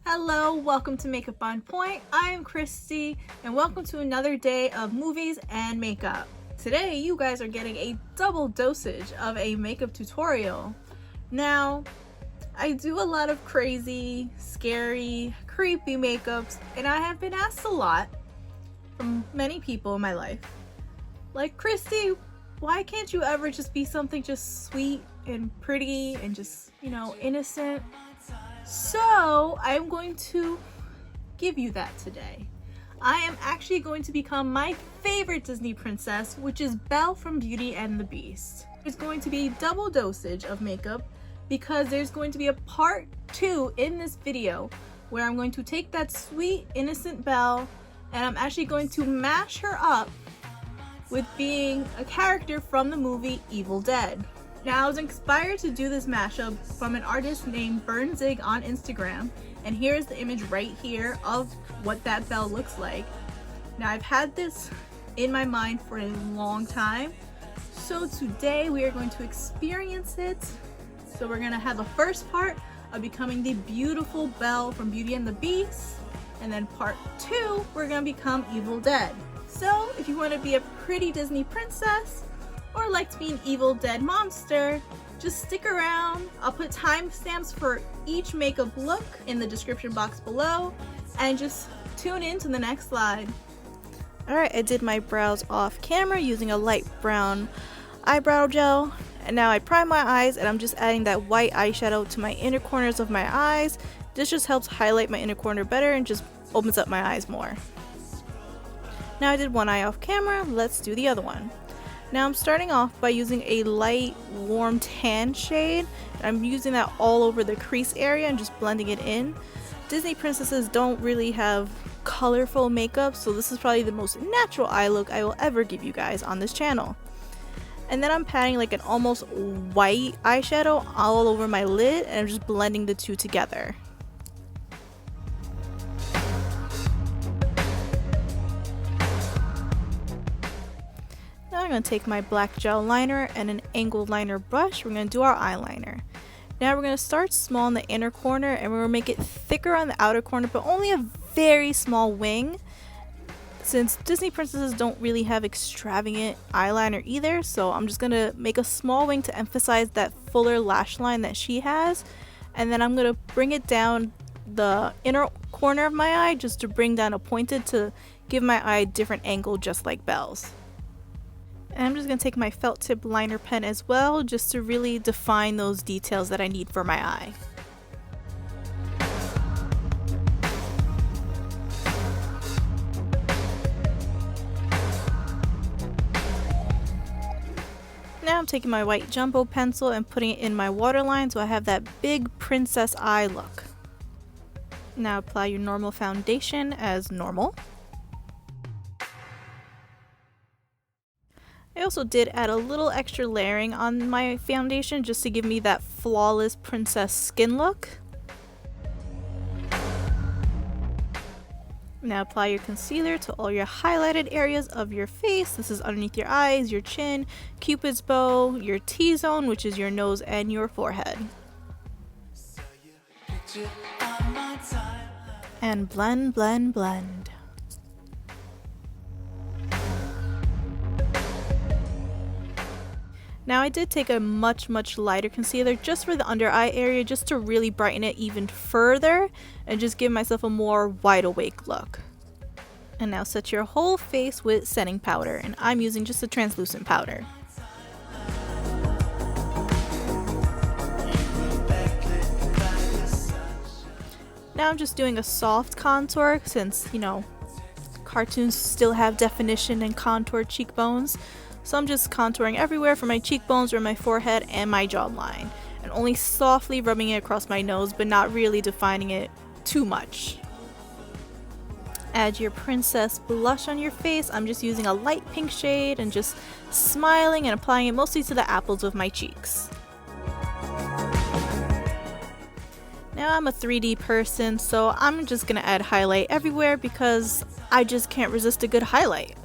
Hello, welcome to Makeup on Point. I am Christy and welcome to another day of movies and makeup. Today you guys are getting a double dosage of a makeup tutorial. Now, I do a lot of crazy, scary, creepy makeups and I have been asked a lot from many people in my life. Like, Christy, why can't you ever just be something just sweet and pretty and just, innocent? So I'm going to give you that today. I am actually going to become my favorite Disney princess, which is Belle from Beauty and the Beast. There's going to be double dosage of makeup because there's going to be a part 2 in this video where I'm going to take that sweet, innocent Belle and I'm actually going to mash her up with being a character from the movie Evil Dead. Now, I was inspired to do this mashup from an artist named Burnzig on Instagram, and here's the image right here of what that Belle looks like. Now, I've had this in my mind for a long time, so today we are going to experience it. So we're going to have the first part of becoming the beautiful Belle from Beauty and the Beast, and then part 2, we're going to become Evil Dead. So if you want to be a pretty Disney princess, or like to be an Evil Dead monster, just stick around. I'll put timestamps for each makeup look in the description box below, and just tune in to the next slide. Alright, I did my brows off camera using a light brown eyebrow gel, and now I prime my eyes and I'm just adding that white eyeshadow to my inner corners of my eyes. This just helps highlight my inner corner better and just opens up my eyes more. Now I did one eye off camera, let's do the other one. Now I'm starting off by using a light warm tan shade. I'm using that all over the crease area and just blending it in. Disney princesses don't really have colorful makeup, so this is probably the most natural eye look I will ever give you guys on this channel. And then I'm patting like an almost white eyeshadow all over my lid and I'm just blending the two together. I'm going to take my black gel liner and an angled liner brush. We're going to do our eyeliner. Now we're going to start small in the inner corner and we're going to make it thicker on the outer corner, but only a very small wing, since Disney princesses don't really have extravagant eyeliner either. So I'm just going to make a small wing to emphasize that fuller lash line that she has, and then I'm going to bring it down the inner corner of my eye just to bring down a pointed to give my eye a different angle, just like Belle's. And I'm just going to take my felt tip liner pen as well, just to really define those details that I need for my eye. Now I'm taking my white jumbo pencil and putting it in my waterline so I have that big princess eye look. Now apply your normal foundation as normal. I also did add a little extra layering on my foundation just to give me that flawless princess skin look. Now apply your concealer to all your highlighted areas of your face. This is underneath your eyes, your chin, Cupid's bow, your T-zone, which is your nose and your forehead. And blend, blend, blend. Now I did take a much lighter concealer just for the under eye area, just to really brighten it even further and just give myself a more wide awake look. And now set your whole face with setting powder, and I'm using just a translucent powder. Now I'm just doing a soft contour since, cartoons still have definition and contour cheekbones. So I'm just contouring everywhere from my cheekbones or my forehead and my jawline, and only softly rubbing it across my nose, but not really defining it too much. Add your princess blush on your face. I'm just using a light pink shade and just smiling and applying it mostly to the apples of my cheeks. Now I'm a 3D person, so I'm just gonna add highlight everywhere because I just can't resist a good highlight.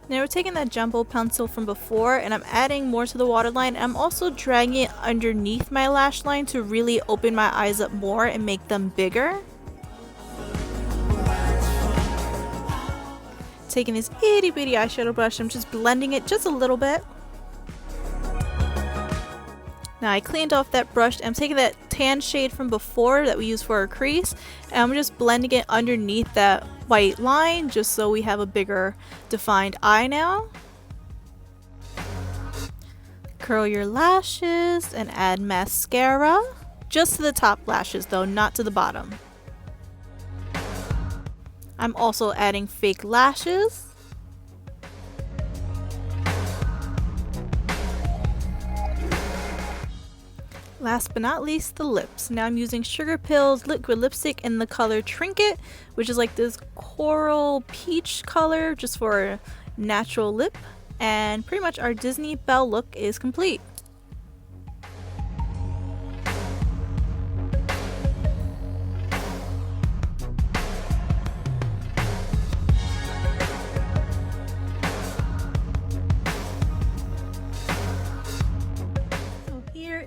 Now we're taking that jumbo pencil from before and I'm adding more to the waterline. I'm also dragging it underneath my lash line to really open my eyes up more and make them bigger. Taking this itty bitty eyeshadow brush, I'm just blending it just a little bit. Now I cleaned off that brush. I'm taking that tan shade from before that we used for our crease and I'm just blending it underneath that white line just so we have a bigger defined eye now. Curl your lashes and add mascara. Just to the top lashes though, not to the bottom. I'm also adding fake lashes. Last but not least, the lips. Now I'm using Sugar Pills liquid lipstick in the color Trinket, which is like this coral peach color just for a natural lip. And pretty much our Disney Belle look is complete.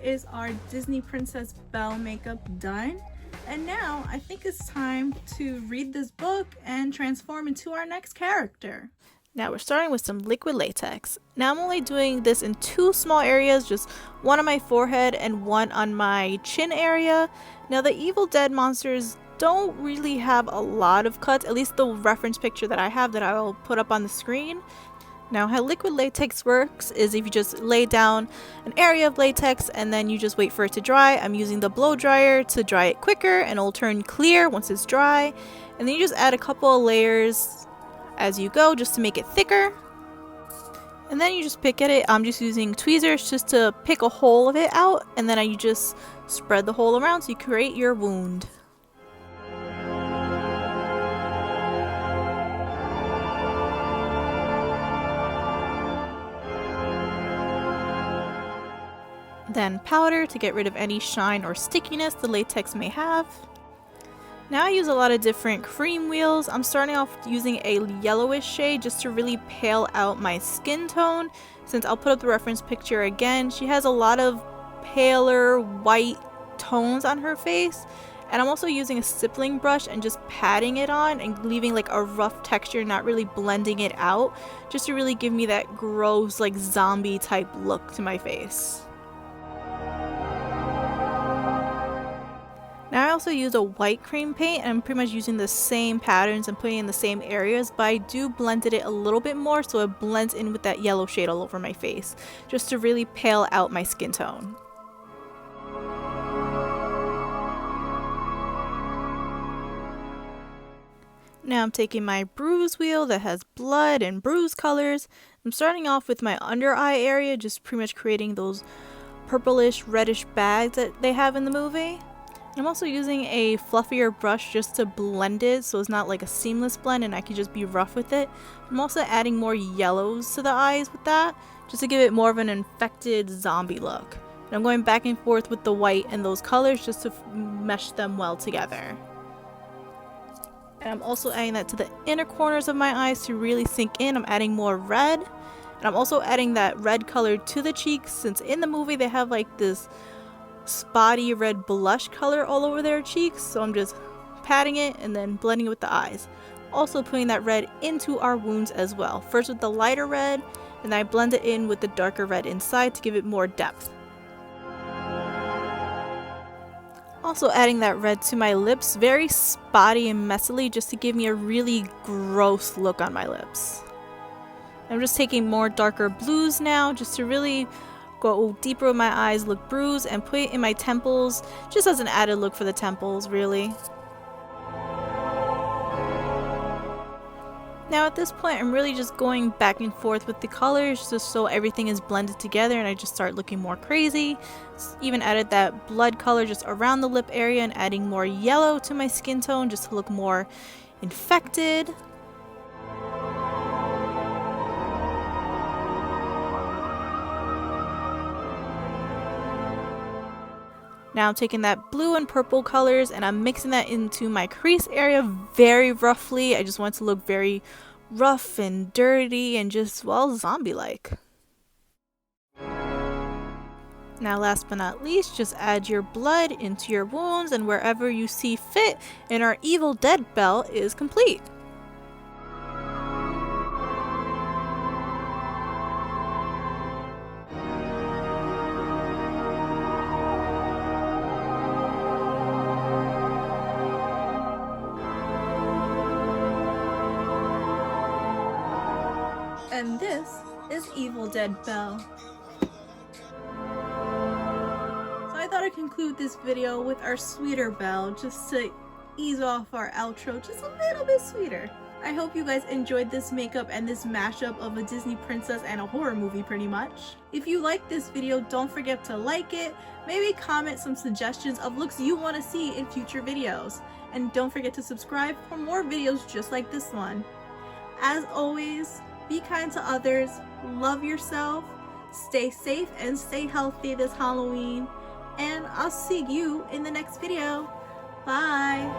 Is our Disney Princess Belle makeup done, and now I think it's time to read this book and transform into our next character. Now we're starting with some liquid latex. Now I'm only doing this in two small areas, just one on my forehead and one on my chin area. Now the Evil Dead monsters don't really have a lot of cuts, at least the reference picture that I have that I'll put up on the screen. Now how liquid latex works is if you just lay down an area of latex and then you just wait for it to dry. I'm using the blow dryer to dry it quicker and it'll turn clear once it's dry. And then you just add a couple of layers as you go just to make it thicker. And then you just pick at it. I'm just using tweezers just to pick a hole of it out, and then you just spread the hole around so you create your wound. Then powder to get rid of any shine or stickiness the latex may have. Now I use a lot of different cream wheels. I'm starting off using a yellowish shade just to really pale out my skin tone. Since I'll put up the reference picture again, she has a lot of paler white tones on her face. And I'm also using a stippling brush and just patting it on and leaving like a rough texture, not really blending it out, just to really give me that gross like zombie type look to my face. Now I also use a white cream paint, and I'm pretty much using the same patterns and putting in the same areas, but I do blended it a little bit more so it blends in with that yellow shade all over my face, just to really pale out my skin tone. Now I'm taking my Bruise wheel that has blood and bruise colors. I'm starting off with my under eye area, just pretty much creating those purplish reddish bags that they have in the movie. I'm also using a fluffier brush just to blend it so it's not like a seamless blend and I can just be rough with it. I'm also adding more yellows to the eyes with that, just to give it more of an infected zombie look. And I'm going back and forth with the white and those colors just to mesh them well together. And I'm also adding that to the inner corners of my eyes to really sink in. I'm adding more red. And I'm also adding that red color to the cheeks, since in the movie they have like this spotty red blush color all over their cheeks, so I'm just patting it and then blending it with the eyes. Also putting that red into our wounds as well. First with the lighter red, and then I blend it in with the darker red inside to give it more depth. Also adding that red to my lips, very spotty and messily, just to give me a really gross look on my lips. I'm just taking more darker blues now just to really go deeper with my eyes, look bruised, and put it in my temples just as an added look for the temples, really. Now at this point I'm really just going back and forth with the colors just so everything is blended together and I just start looking more crazy. Even added that blood color just around the lip area and adding more yellow to my skin tone just to look more infected. Now I'm taking that blue and purple colors and I'm mixing that into my crease area very roughly. I just want it to look very rough and dirty and just, well, zombie-like. Now last but not least, just add your blood into your wounds and wherever you see fit, and our Evil Dead bell is complete. And this is Evil Dead Belle. So I thought I'd conclude this video with our sweeter Belle, just to ease off our outro just a little bit sweeter. I hope you guys enjoyed this makeup and this mashup of a Disney princess and a horror movie pretty much. If you like this video, don't forget to like it, maybe comment some suggestions of looks you want to see in future videos. And don't forget to subscribe for more videos just like this one. As always, be kind to others, love yourself, stay safe and stay healthy this Halloween, and I'll see you in the next video. Bye!